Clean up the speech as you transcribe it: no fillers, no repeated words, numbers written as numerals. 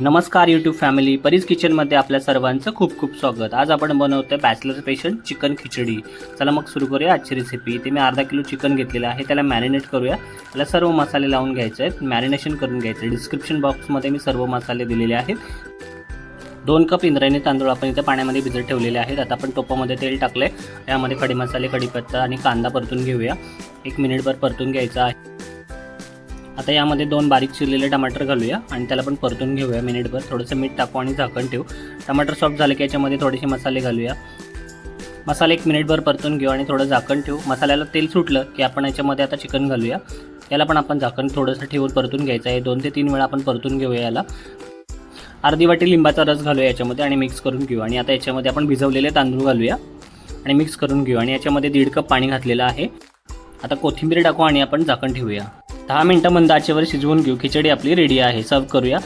नमस्कार YouTube family, Pareez किचनमध्ये आपल्या सर्वांचं खूप खूप स्वागत। आज आपण बनवतोय बॅचलर स्पेशल चिकन खिचडी। चला मग सुरू करूया आजची रेसिपी। इथे मी अर्धा किलो चिकन घेतलेलं आहे, त्याला मॅरिनेट करूया। त्याला सर्व मसाले लावून घ्यायचे आहेत, मॅरिनेशन करून घ्यायचं आहे। डिस्क्रिप्शन बॉक्समध्ये मी सर्व मसाले दिलेले आहेत। 2 कप इंद्रायणी तांदूळ आपण इथे पाण्यामध्ये भिजत ठेवलेले आहेत। आता आपण टोपामध्ये तेल टाकले, त्यामध्ये खडे मसाले, कढीपत्ता आणि कांदा परतून घेऊया। 1 मिनिटभर परतून घ्यायचा आहे। आता यामध्ये 2 बारीक चिरलेले टमाटर घालूया आणि त्याला पण परतून घेऊया मिनिटभर। थोडंसं मीठ टाकू आणि झाकण ठेवू। टमाटर सॉफ्ट झाले की याच्यामध्ये थोडेसे मसाले घालूया। मसाले 1 मिनिटभर परतून घेऊ आणि थोडं झाकण ठेवू। मसाल्याला तेल सुटलं की आपण याच्यामध्ये आता चिकन घालूया। याला पण आपण झाकण थोडंसं ठेवून परतून घ्यायचं आहे। 2 ते 3 वेळा आपण परतून घेऊया याला। अर्धी वाटी लिंबाचा रस घालूया याच्यामध्ये आणि मिक्स करून घेऊ। आणि आता याच्यामध्ये आपण भिजवलेले तांदूळ घालूया आणि मिक्स करून घेऊ। आणि याच्यामध्ये 1.5 कप पाणी घातलेलं आहे। आता कोथिंबीर टाकू आणि आपण झाकण ठेवूया। 10 मिनिटं मंद आचेवर शिजवून घेऊ। खिचडी आपली रेडी आहे, सर्व करूया।